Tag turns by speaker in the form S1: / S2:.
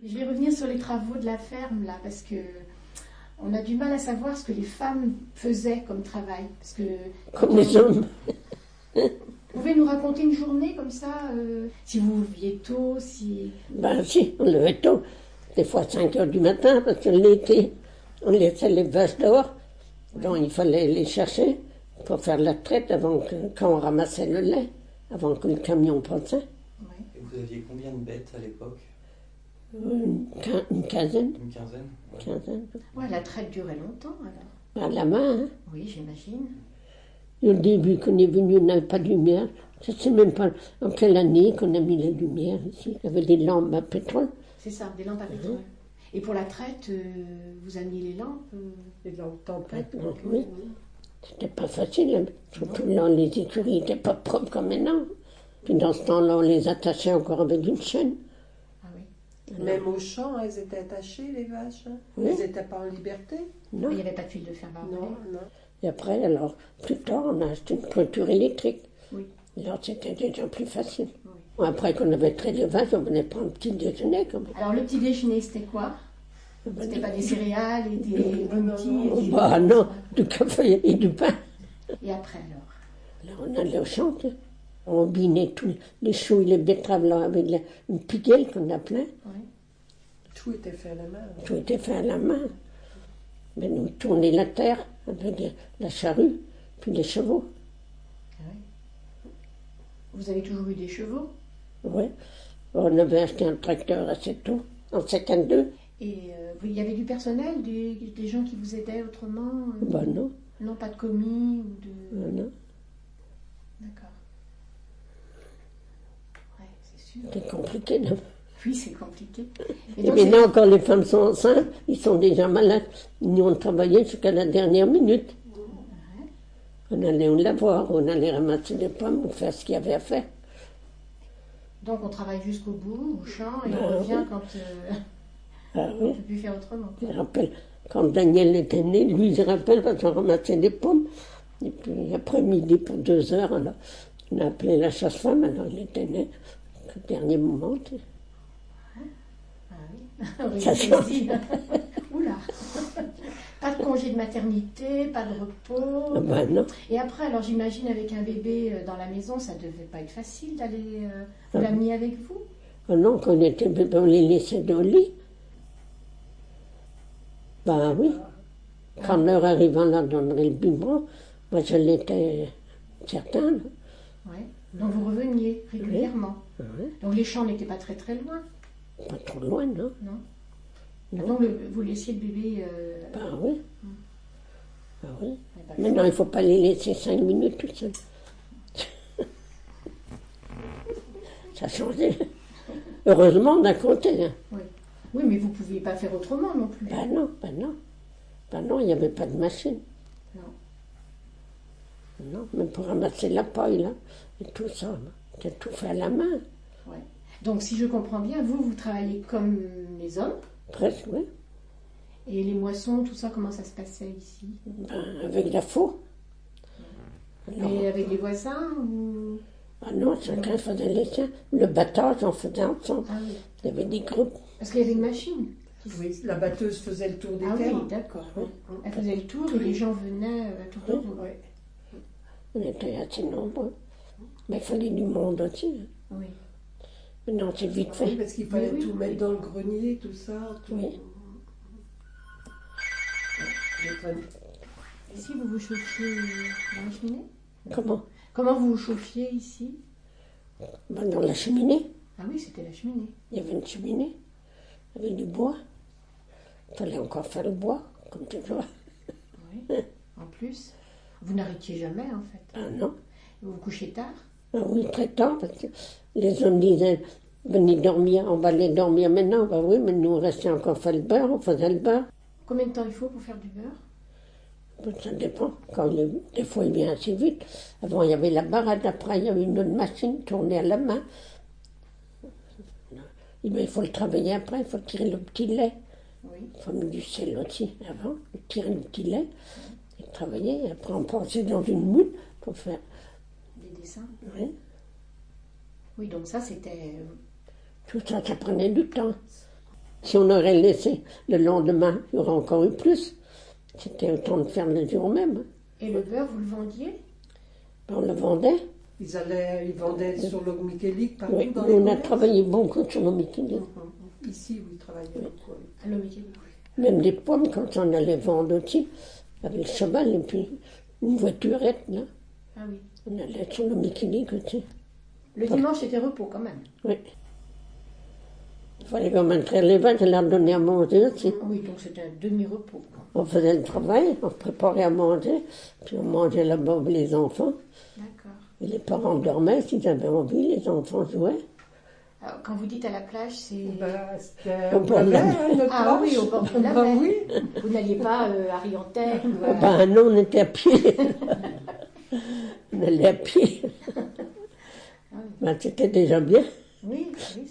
S1: Je vais revenir sur les travaux de la ferme, là, parce que on a du mal à savoir ce que les femmes faisaient comme travail. Parce que,
S2: comme les hommes.
S1: vous pouvez nous raconter une journée comme ça, si vous vous leviez tôt, si...
S2: Ben si, on levait tôt, des fois 5 heures du matin, parce que l'été, on laissait les vaches dehors, donc il fallait les chercher pour faire la traite quand on ramassait le lait, avant que le camion passait.
S1: Ouais.
S3: Et vous aviez combien de bêtes à l'époque?
S2: Une quinzaine.
S3: Une quinzaine? Ouais.
S2: Quinzaine.
S1: Ouais, la traite durait longtemps, alors.
S2: À la main, hein.
S1: Oui, j'imagine.
S2: Et au début qu'on est venu, on n'avait pas de lumière. Je ne sais même pas en quelle année qu'on a mis la lumière ici. Il y avait des lampes à pétrole.
S1: C'est ça, des lampes à pétrole. Et pour la traite, vous ameniez les lampes
S4: Les lampes tempête.
S2: Oui. C'était pas facile, hein. Surtout là, les écuries n'étaient pas propres comme maintenant. Puis dans ce temps-là, on les attachait encore avec une chaîne.
S1: Ah oui.
S4: Même au champ, elles étaient attachées, les vaches.
S2: Oui.
S4: Elles n'étaient pas en liberté.
S2: Non.
S1: Il n'y avait pas de fil de fer barbelé.
S4: Non.
S2: Et après, alors, plus tard, on a acheté une clôture électrique.
S1: Oui.
S2: Alors, c'était déjà plus facile.
S1: Oui.
S2: Après qu'on avait traité les vaches, on venait prendre un petit déjeuner. Comme...
S1: Alors le petit déjeuner, c'était quoi? C'était pas des céréales et des bounties et
S2: Bah non, du café et du pain.
S1: Et après alors?
S2: Alors, on allait au champ, hein. On binait tous les choux et les betteraves là, avec une piguelle qu'on appelait.
S1: Oui.
S4: Tout était fait à la main.
S2: Tout était fait à la main. Mais nous tournions la terre avec la charrue, puis les chevaux.
S1: Ah oui. Vous avez toujours eu des chevaux?
S2: Oui. On avait acheté un tracteur assez tôt, en 52.
S1: Et il y avait du personnel, des gens qui vous aidaient autrement
S2: Ben non,
S1: Non, pas de commis ou de...
S2: non.
S1: D'accord. Ouais, c'est sûr.
S2: C'est compliqué, non?
S1: Oui, c'est compliqué.
S2: Et
S1: donc,
S2: maintenant, quand les femmes sont enceintes, ils sont déjà malades. Nous, on travaillait jusqu'à la dernière minute. On allait la voir, on allait ramasser des pommes, ou faire ce qu'il y avait à faire.
S1: donc on travaille jusqu'au bout, au champ, et
S2: Ah,
S1: on revient
S2: oui.
S1: quand
S2: Ah
S1: on ne
S2: oui,
S1: peut plus faire autrement.
S2: je me rappelle, quand Daniel était né, lui, je me rappelle, parce qu'on ramassait des pommes. Et puis, après-midi, pour 2 heures, alors, on a appelé la chasse-femme, alors il était né. Au dernier moment, tu sais.
S1: Ah oui.
S2: Ça change.
S1: Oula. Pas de congé de maternité, pas de repos.
S2: Ah ben non.
S1: Et après, alors j'imagine avec un bébé dans la maison, ça devait pas être facile d'aller... vous l'ameniez avec vous?
S2: Ah non, quand on était bébé, on les laissait dans le lit. Ben oui. Quand l'heure arrivant, là, donnerait le biberon, moi je l'étais certain. Là.
S1: Ouais. Donc vous reveniez régulièrement.
S2: Oui.
S1: Donc les champs n'étaient pas très très loin,
S2: Pas trop loin, non?
S1: non?
S2: Non.
S1: Donc vous laissiez le bébé...
S2: Ben oui. Ben oui.
S1: eh ben,
S2: Maintenant, il ne faut pas les laisser 5 minutes tout seul. Ça a changé. Heureusement, d'un côté. Hein.
S1: oui. Oui, mais vous ne pouviez pas faire autrement non plus.
S2: Ben non, ben non. Ben non, il n'y avait pas de machine.
S1: Non.
S2: Non, même pour ramasser la paille, là, et tout ça, là. C'était tout fait à la main.
S1: Ouais. Donc si je comprends bien, vous travaillez comme les hommes,
S2: Presque, oui.
S1: et les moissons, tout ça, comment ça se passait ici?
S2: Ben, avec la faux. Alors,
S1: Mais avec les voisins ou...
S2: ah non, chacun faisait les siens. Le battage, on faisait ensemble.
S1: Ah oui.
S2: Il y avait des groupes.
S1: Parce qu'il y avait une machine.
S4: Oui, la batteuse faisait le tour des
S1: Ah
S4: terres.
S1: oui, d'accord. Elle faisait le tour et les gens venaient à tour de rôle.
S4: Oui.
S2: On était assez nombreux. Mais il fallait du monde aussi. Hein.
S1: Oui.
S2: Maintenant, c'est vite
S4: Oui,
S2: fait.
S4: parce qu'il fallait
S1: Oui, oui.
S4: tout mettre dans le grenier, tout ça. Tout...
S2: Oui.
S1: Ici, vous vous chauffiez dans la cheminée?
S2: Comment?
S1: Comment vous vous chauffiez ici?
S2: Ben, dans la cheminée.
S1: Ah oui, c'était la cheminée.
S2: Il y avait une cheminée. Il y avait du bois. Il fallait encore faire le bois, comme toujours.
S1: Oui. En plus, vous n'arrêtiez jamais en fait.
S2: Ah non.
S1: Vous vous couchez tard?
S2: Ah oui, très tard, parce que les hommes disaient, venez dormir, on va aller dormir maintenant. Ben oui, mais nous, on restait encore faire le beurre, on faisait le beurre.
S1: Combien de temps il faut pour faire du beurre?
S2: Ben, ça dépend. Des fois, il vient assez vite. Avant, il y avait la barade, après, il y avait une autre machine tournée à la main. Il faut le travailler après, il faut tirer le petit lait.
S1: Oui.
S2: Il faut mettre du sel aussi avant, tirer le petit lait, et travailler. Et après, on passait dans une moule pour faire.
S1: Des dessins?
S2: Oui.
S1: Oui, donc ça c'était...
S2: Tout ça, ça prenait du temps. Si on aurait laissé le lendemain, il y aurait encore eu plus. C'était autant de faire le jour même.
S1: Et le beurre, vous le vendiez?
S2: On le vendait.
S4: Ils vendaient sur le Michelic partout
S2: Oui,
S4: dans les
S2: on a
S4: commerces.
S2: travaillé beaucoup sur le Michelic.
S4: Ici, vous travaillez beaucoup. Oui.
S1: À l'Oméquilique.
S2: Même des pommes, quand on allait vendre aussi, avec le cheval et puis une voiturette, là.
S1: Ah oui.
S2: On allait sur le Michelic aussi.
S1: Le dimanche, c'était repos quand même.
S2: Oui. Il fallait quand même traire les vaches et leur donner à manger aussi.
S1: Oui, donc c'était un demi-repos.
S2: On faisait le travail, on préparait à manger, puis on mangeait là-bas avec les enfants.
S1: D'accord.
S2: Et les parents dormaient s'ils avaient envie, les enfants jouaient.
S1: Alors, quand vous dites à la plage, c'est...
S4: C'était
S2: Au bord de la
S4: mer, notre
S1: Ah
S4: planche.
S1: oui, au bord de la
S4: Bah
S1: mer.
S4: oui.
S1: Vous n'alliez pas à Riantec ou à...
S2: Ben non, on était à pied. On allait à pied. Ben, c'était déjà bien.
S1: Oui, oui,